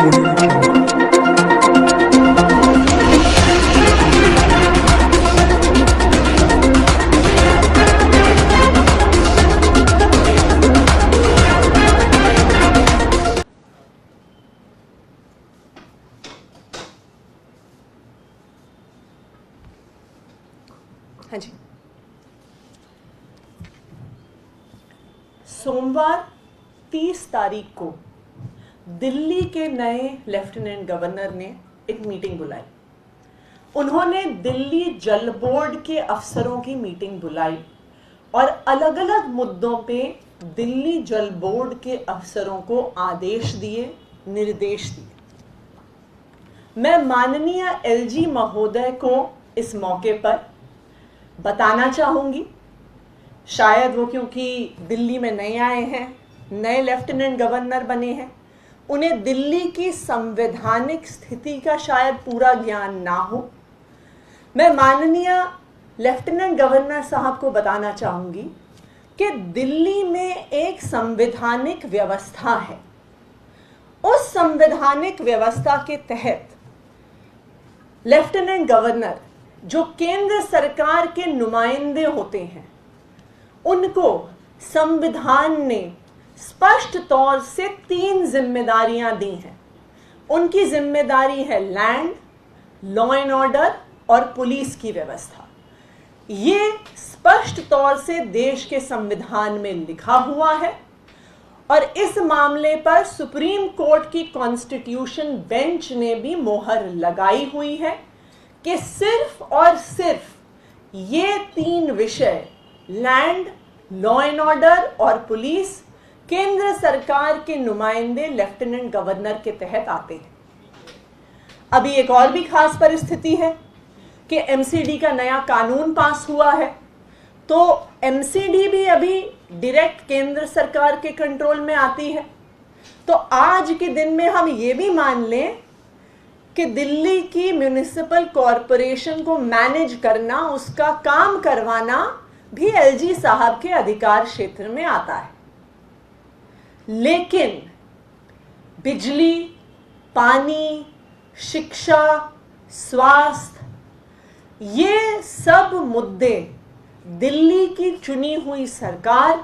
हाँ जी। सोमवार 30 तारीख को दिल्ली के नए लेफ्टिनेंट गवर्नर ने एक मीटिंग बुलाई। उन्होंने दिल्ली जल बोर्ड के अफसरों की मीटिंग बुलाई और अलग अलग मुद्दों पे दिल्ली जल बोर्ड के अफसरों को आदेश दिए, निर्देश दिए। मैं माननीय एलजी महोदय को इस मौके पर बताना चाहूंगी, शायद वो क्योंकि दिल्ली में नए आए हैं, नए लेफ्टिनेंट गवर्नर बने हैं, उन्हें दिल्ली की संवैधानिक स्थिति का शायद पूरा ज्ञान ना हो। मैं माननीय लेफ्टिनेंट गवर्नर साहब को बताना चाहूंगी कि दिल्ली में एक संवैधानिक व्यवस्था है। उस संवैधानिक व्यवस्था के तहत लेफ्टिनेंट गवर्नर जो केंद्र सरकार के नुमाइंदे होते हैं, उनको संविधान ने स्पष्ट तौर से 3 जिम्मेदारियां दी हैं। उनकी जिम्मेदारी है लैंड, लॉ एंड ऑर्डर और पुलिस की व्यवस्था। ये स्पष्ट तौर से देश के संविधान में लिखा हुआ है और इस मामले पर सुप्रीम कोर्ट की कॉन्स्टिट्यूशन बेंच ने भी मोहर लगाई हुई है कि सिर्फ और सिर्फ ये 3 विषय लैंड, लॉ एंड ऑर्डर और पुलिस केंद्र सरकार के नुमाइंदे लेफ्टिनेंट गवर्नर के तहत आते हैं। अभी एक और भी खास परिस्थिति है कि एमसीडी का नया कानून पास हुआ है, तो एमसीडी भी अभी डायरेक्ट केंद्र सरकार के कंट्रोल में आती है। तो आज के दिन में हम ये भी मान लें कि दिल्ली की म्युनिसिपल कॉरपोरेशन को मैनेज करना, उसका काम करवाना भी एलजी साहब के अधिकार क्षेत्र में आता है। लेकिन बिजली, पानी, शिक्षा, स्वास्थ्य, ये सब मुद्दे दिल्ली की चुनी हुई सरकार,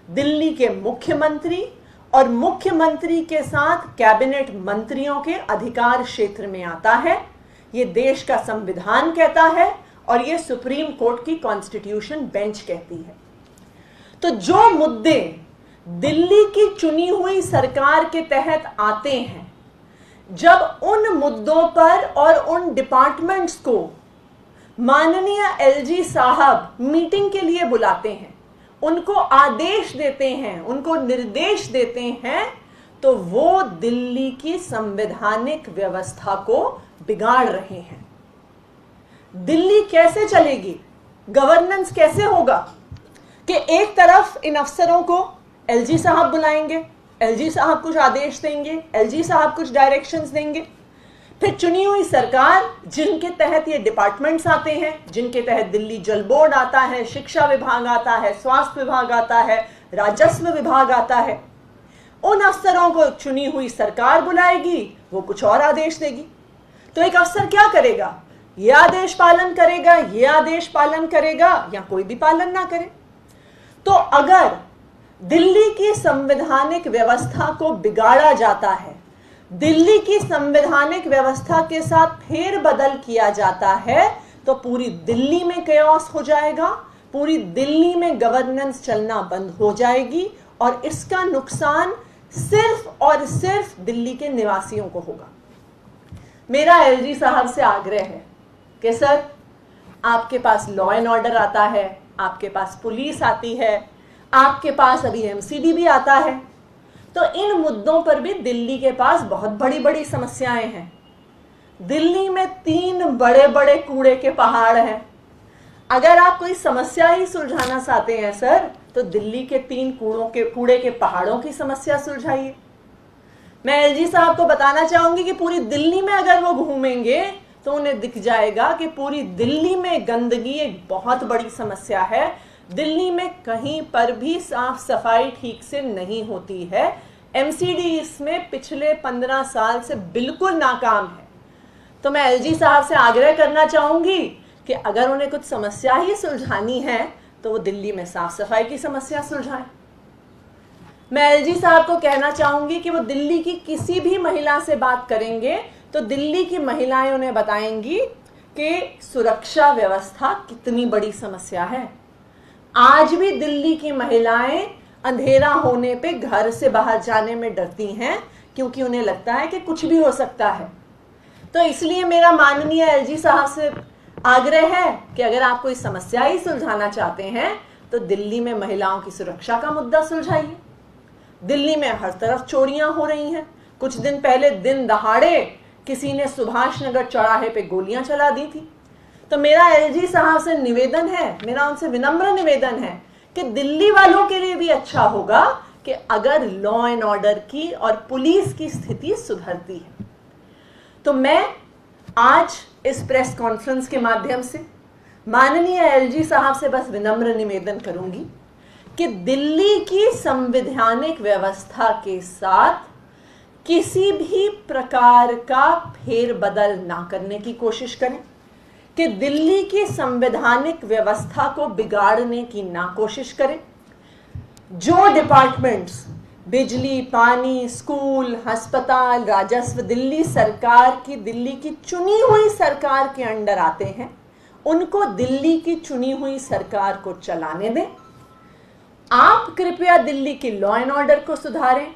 दिल्ली के मुख्यमंत्री और मुख्यमंत्री के साथ कैबिनेट मंत्रियों के अधिकार क्षेत्र में आता है। ये देश का संविधान कहता है और ये सुप्रीम कोर्ट की कॉन्स्टिट्यूशन बेंच कहती है। तो जो मुद्दे दिल्ली की चुनी हुई सरकार के तहत आते हैं, जब उन मुद्दों पर और उन डिपार्टमेंट्स को माननीय एलजी साहब मीटिंग के लिए बुलाते हैं, उनको आदेश देते हैं, उनको निर्देश देते हैं, तो वो दिल्ली की संवैधानिक व्यवस्था को बिगाड़ रहे हैं। दिल्ली कैसे चलेगी, गवर्नेंस कैसे होगा कि एक तरफ इन अफसरों को एलजी साहब बुलाएंगे, एलजी साहब कुछ आदेश देंगे, एलजी साहब कुछ डायरेक्शंस देंगे, फिर चुनी हुई सरकार जिनके तहत ये डिपार्टमेंट्स आते हैं, जिनके तहत दिल्ली जल बोर्ड आता है, शिक्षा विभाग आता है, स्वास्थ्य विभाग आता है, राजस्व विभाग आता है, उन अफसरों को चुनी हुई सरकार बुलाएगी, वो कुछ और आदेश देगी। तो एक अफसर क्या करेगा, ये आदेश पालन करेगा, ये आदेश पालन करेगा, या कोई भी पालन ना करे। तो अगर दिल्ली की संवैधानिक व्यवस्था को बिगाड़ा जाता है, दिल्ली की संवैधानिक व्यवस्था के साथ फेरबदल किया जाता है, तो पूरी दिल्ली में केओस हो जाएगा, पूरी दिल्ली में गवर्नेंस चलना बंद हो जाएगी और इसका नुकसान सिर्फ और सिर्फ दिल्ली के निवासियों को होगा। मेरा एलजी साहब से आग्रह है कि सर, आपके पास लॉ एंड ऑर्डर आता है, आपके पास पुलिस आती है, आपके पास अभी एमसीडी भी आता है, तो इन मुद्दों पर भी दिल्ली के पास बहुत बड़ी बड़ी समस्याएं हैं। दिल्ली में 3 बड़े बड़े कूड़े के पहाड़ हैं। अगर आप कोई समस्या ही सुलझाना चाहते हैं सर, तो दिल्ली के 3 कूड़े के पहाड़ों की समस्या सुलझाइए। मैं एलजी साहब को बताना चाहूंगी कि पूरी दिल्ली में अगर वो घूमेंगे तो उन्हें दिख जाएगा कि पूरी दिल्ली में गंदगी एक बहुत बड़ी समस्या है। दिल्ली में कहीं पर भी साफ सफाई ठीक से नहीं होती है। एमसीडी इसमें पिछले 15 साल से बिल्कुल नाकाम है। तो मैं एलजी साहब से आग्रह करना चाहूंगी कि अगर उन्हें कुछ समस्या ही सुलझानी है तो वो दिल्ली में साफ सफाई की समस्या सुलझाएं। मैं एलजी साहब को कहना चाहूंगी कि वो दिल्ली की किसी भी महिला से बात करेंगे तो दिल्ली की महिलाएं उन्हें बताएंगी कि सुरक्षा व्यवस्था कितनी बड़ी समस्या है। आज भी दिल्ली की महिलाएं अंधेरा होने पे घर से बाहर जाने में डरती हैं क्योंकि उन्हें लगता है कि कुछ भी हो सकता है। तो इसलिए मेरा माननीय एलजी साहब से आग्रह है कि अगर आप कोई समस्या ही सुलझाना चाहते हैं तो दिल्ली में महिलाओं की सुरक्षा का मुद्दा सुलझाइए। दिल्ली में हर तरफ चोरियां हो रही हैं। कुछ दिन पहले दिन दहाड़े किसी ने सुभाष नगर चौराहे पे गोलियां चला दी थी। तो मेरा एलजी साहब से निवेदन है, मेरा उनसे विनम्र निवेदन है कि दिल्ली वालों के लिए भी अच्छा होगा कि अगर लॉ एंड ऑर्डर की और पुलिस की स्थिति सुधरती है। तो मैं आज इस प्रेस कॉन्फ्रेंस के माध्यम से माननीय एलजी साहब से बस विनम्र निवेदन करूंगी कि दिल्ली की संवैधानिक व्यवस्था के साथ किसी भी प्रकार का फेरबदल ना करने की कोशिश करें, कि दिल्ली की संवैधानिक व्यवस्था को बिगाड़ने की ना कोशिश करें। जो डिपार्टमेंट्स बिजली, पानी, स्कूल, अस्पताल, राजस्व दिल्ली सरकार की, दिल्ली की चुनी हुई सरकार के अंडर आते हैं, उनको दिल्ली की चुनी हुई सरकार को चलाने दें। आप कृपया दिल्ली की लॉ एंड ऑर्डर को सुधारें,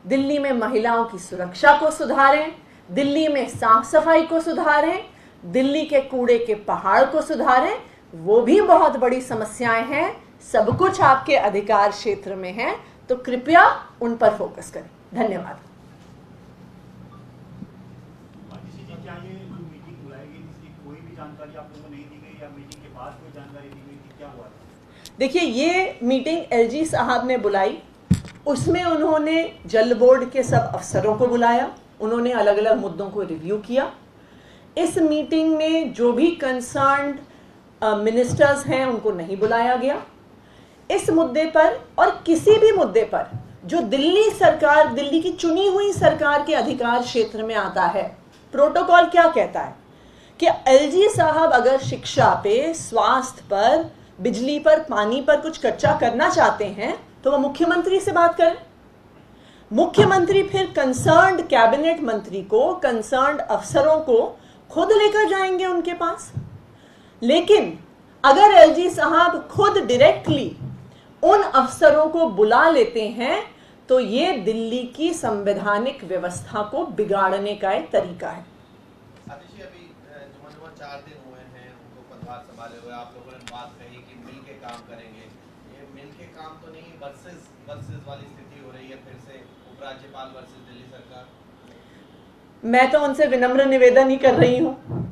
दिल्ली में महिलाओं की सुरक्षा को सुधारें, दिल्ली में साफ सफाई को सुधारें, दिल्ली के कूड़े के पहाड़ को सुधारें। वो भी बहुत बड़ी समस्याएं हैं, सब कुछ आपके अधिकार क्षेत्र में है, तो कृपया उन पर फोकस करें। धन्यवाद। क्या ये जो मीटिंग बुलाई गई जिसकी कोई भी जानकारी आप लोगों को नहीं दी गई या मीटिंग के बाद कोई जानकारी दी गई थी, क्या हुआ था? देखिए, ये मीटिंग एलजी साहब ने बुलाई, उसमें उन्होंने जल बोर्ड के सब अफसरों को बुलाया, उन्होंने अलग अलग मुद्दों को रिव्यू किया। इस मीटिंग में जो भी कंसर्न्ड मिनिस्टर्स हैं उनको नहीं बुलाया गया। इस मुद्दे पर और किसी भी मुद्दे पर जो दिल्ली सरकार, दिल्ली की चुनी हुई सरकार के अधिकार क्षेत्र में आता है, प्रोटोकॉल क्या कहता है कि एलजी साहब अगर शिक्षा पे, स्वास्थ्य पर, बिजली पर, पानी पर कुछ चर्चा करना चाहते हैं तो वो मुख्यमंत्री से बात करें। मुख्यमंत्री फिर कंसर्न्ड कैबिनेट मंत्री को, कंसर्न्ड अफसरों को खुद लेकर जाएंगे उनके पास। लेकिन अगर एलजी साहब खुद डायरेक्टली उन अफसरों को बुला लेते हैं तो ये दिल्ली की संवैधानिक व्यवस्था को बिगाड़ने का एक तरीका है। अभी 4 दिन हुए हैं उनको पदभार संभाले हुए, आप लोगों ने बात कही कि मिल के काम करेंगे। ये मिल के काम तो नहीं, वर्सेस वाली स्थिति हो रही है फिर से, उपराज्यपाल वर्सेस दिल्ली सरकार। मैं तो उनसे विनम्र निवेदन ही कर रही हूँ।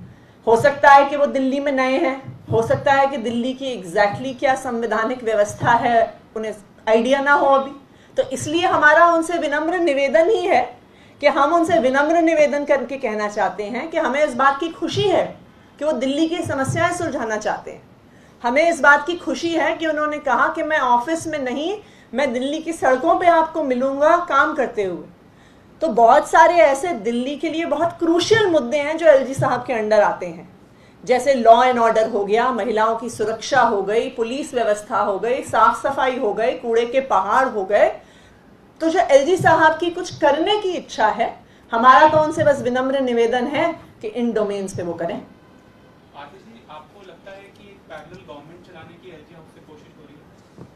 हो सकता है कि वो दिल्ली में नए हैं, हो सकता है कि दिल्ली की एग्जैक्टली क्या संवैधानिक व्यवस्था है उन्हें आइडिया ना हो अभी। तो इसलिए हमारा उनसे विनम्र निवेदन ही है कि हम उनसे विनम्र निवेदन करके कहना चाहते हैं कि हमें इस बात की खुशी है कि वो दिल्ली की समस्याएं सुलझाना चाहते हैं। हमें इस बात की खुशी है कि उन्होंने कहा कि मैं ऑफिस में नहीं, मैं दिल्ली की सड़कों पे आपको मिलूंगा काम करते हुए। तो बहुत सारे ऐसे दिल्ली के लिए बहुत क्रूशियल मुद्दे हैं जो एलजी साहब के अंडर आते हैं, जैसे लॉ एंड ऑर्डर हो गया, महिलाओं की सुरक्षा हो गई, पुलिस व्यवस्था हो गई, साफ सफाई हो गई, कूड़े के पहाड़ हो गए। तो जो एलजी साहब की कुछ करने की इच्छा है, हमारा तो उनसे बस विनम्र निवेदन है कि इन डोमेन्स पे वो करें। आपको लगता है कि पैरेलल गवर्नमेंट चलाने की एलजी हमसे कोशिश हो रही है?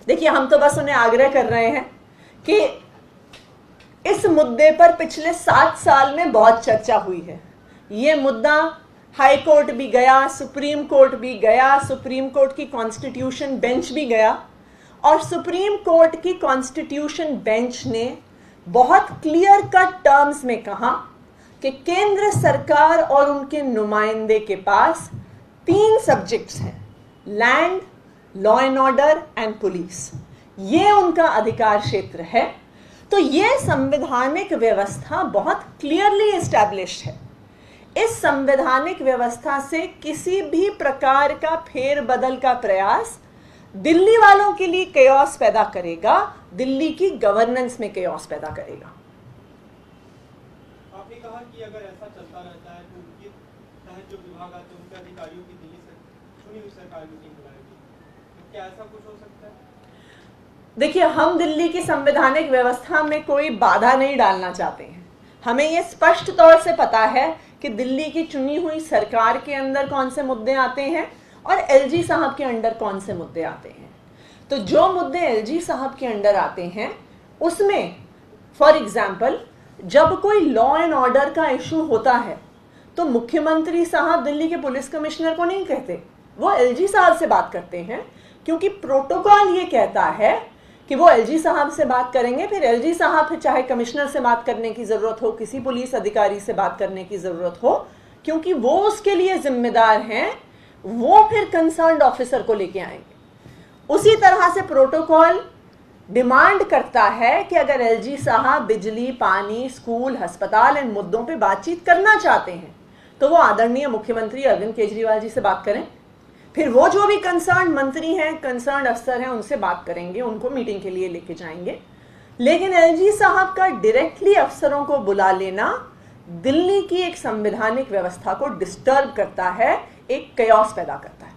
देखिए, हम तो बस उन्हें आग्रह कर रहे हैं कि इस मुद्दे पर पिछले 7 साल में बहुत चर्चा हुई है। ये मुद्दा हाई कोर्ट भी गया, सुप्रीम कोर्ट भी गया, सुप्रीम कोर्ट की कॉन्स्टिट्यूशन बेंच भी गया, और सुप्रीम कोर्ट की कॉन्स्टिट्यूशन बेंच ने बहुत क्लियर कट टर्म्स में कहा कि केंद्र सरकार और उनके नुमाइंदे के पास 3 सब्जेक्ट्स हैं, land, law and order and police. ये उनका अधिकार क्षेत्र है। तो ये संवैधानिक व्यवस्था बहुत क्लियरली एस्टैब्लिश्ड है। इस संवैधानिक व्यवस्था से किसी भी प्रकार का फेरबदल का प्रयास दिल्ली वालों के लिए केओस पैदा करेगा, दिल्ली की गवर्नेंस में केओस पैदा करेगा। आपने कहा कि अगर ऐसा चलता रहता है तो उनके तहत जो विभाग आते हैं उनके अधिकारियों की दिल्ली से चुनी हुई सरकार मीटिंग बुलाएगी, तो क्या ऐसा कुछ हो सकता है? देखिए, हम दिल्ली की संवैधानिक व्यवस्था में कोई बाधा नहीं डालना चाहते हैं। हमें यह स्पष्ट तौर से पता है कि दिल्ली की चुनी हुई सरकार के अंदर कौन से मुद्दे आते हैं और एलजी साहब के अंडर कौन से मुद्दे आते हैं। तो जो मुद्दे एलजी साहब के अंडर आते हैं उसमें फॉर एग्जाम्पल जब कोई लॉ एंड ऑर्डर का इशू होता है तो मुख्यमंत्री साहब दिल्ली के पुलिस कमिश्नर को नहीं कहते, वो एलजी साहब से बात करते हैं, क्योंकि प्रोटोकॉल ये कहता है कि वो एलजी साहब से बात करेंगे। फिर एलजी साहब फिर चाहे कमिश्नर से बात करने की जरूरत हो, किसी पुलिस अधिकारी से बात करने की जरूरत हो, क्योंकि वो उसके लिए जिम्मेदार हैं, वो फिर कंसर्न्ड ऑफिसर को लेके आएंगे। उसी तरह से प्रोटोकॉल डिमांड करता है कि अगर एलजी साहब बिजली, पानी, स्कूल, अस्पताल इन मुद्दों पे बातचीत करना चाहते हैं तो वो आदरणीय मुख्यमंत्री अरविंद केजरीवाल जी से बात करें। फिर वो जो भी कंसर्न मंत्री हैं, कंसर्न अफसर हैं, उनसे बात करेंगे, उनको मीटिंग के लिए लेके जाएंगे। लेकिन एलजी साहब का डायरेक्टली अफसरों को बुला लेना दिल्ली की एक संवैधानिक व्यवस्था को डिस्टर्ब करता है, एक कयास पैदा करता है।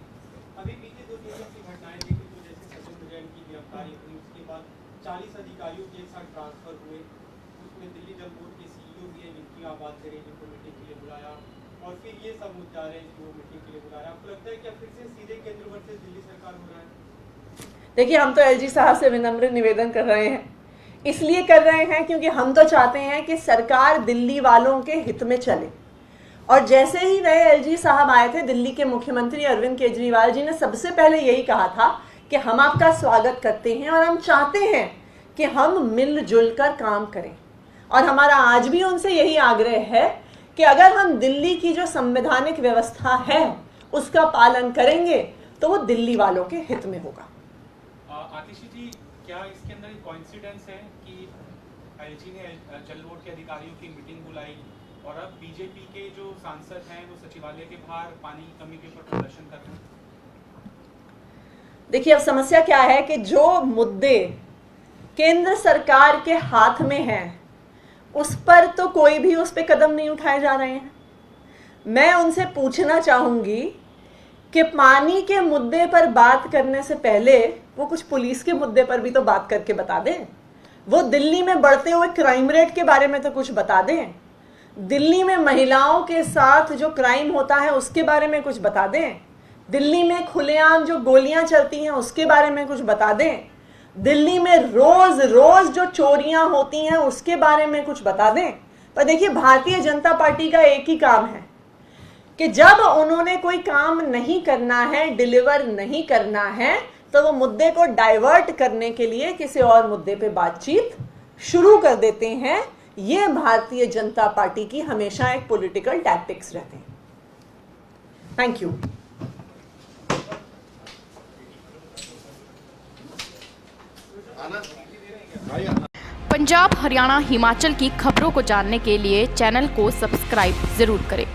अभी बीते 2 दिन की घटनाएं देखी तो जैसे सचिन जैन की गिरफ्तारी हुई, उसके बाद 40 अधिकारियों के एक साथ ट्रांसफर हुए, उसमें दिल्ली जल बोर्ड के सीईओ भी है जिनकी आप बात करें, जिनको मीटिंग के लिए बुलाया, और फिर ये सब मुद्दा रहे जो मीटिंग के लिए बुलाया। आपको लगता है कि फिर से सीधे केंद्र वर्सेस दिल्ली सरकार हो रहा है? देखिए, हम तो एलजी साहब से विनम्र निवेदन कर रहे हैं, इसलिए कर रहे हैं क्योंकि हम तो चाहते हैं कि सरकार दिल्ली वालों के हित में चले। और जैसे ही नए एलजी साहब आए थे, दिल्ली के मुख्यमंत्री अरविंद केजरीवाल जी ने सबसे पहले यही कहा था कि हम आपका स्वागत करते हैं और हम चाहते हैं कि हम मिलजुल कर काम करें। और हमारा आज भी उनसे यही आग्रह है कि अगर हम दिल्ली की जो संवैधानिक व्यवस्था है उसका पालन करेंगे तो वो दिल्ली वालों के हित में होगा। आतिशी जी, क्या इसके अंदर एक कोइंसिडेंस है कि एलजी ने जल बोर्ड के अधिकारियों की मीटिंग बुलाई और अब बीजेपी के जो सांसद हैं वो सचिवालय के बाहर पानी की कमी के ऊपर प्रदर्शन कर रहे हैं? देखिए, अब समस्या क्या है कि जो मुद्दे केंद्र सरकार के हाथ में हैं उस पर तो कोई भी उस पर कदम नहीं उठाए जा रहे हैं। मैं उनसे पूछना चाहूंगी कि पानी के मुद्दे पर बात करने से पहले वो कुछ पुलिस के मुद्दे पर भी तो बात करके बता दें। वो दिल्ली में बढ़ते हुए क्राइम रेट के बारे में तो कुछ बता दें। दिल्ली में महिलाओं के साथ जो क्राइम होता है उसके बारे में कुछ बता दें। दिल्ली में खुलेआम जो गोलियां चलती हैं उसके बारे में कुछ बता दें। दिल्ली में रोज रोज जो चोरियां होती हैं उसके बारे में कुछ बता दें। पर देखिए, भारतीय जनता पार्टी का एक ही काम है कि जब उन्होंने कोई काम नहीं करना है, डिलीवर नहीं करना है, तो वो मुद्दे को डाइवर्ट करने के लिए किसी और मुद्दे पे बातचीत शुरू कर देते हैं। ये भारतीय जनता पार्टी की हमेशा एक पॉलिटिकल टैक्टिक्स रहते हैं। Thank you. पंजाब, हरियाणा, हिमाचल की खबरों को जानने के लिए चैनल को सब्सक्राइब जरूर करें।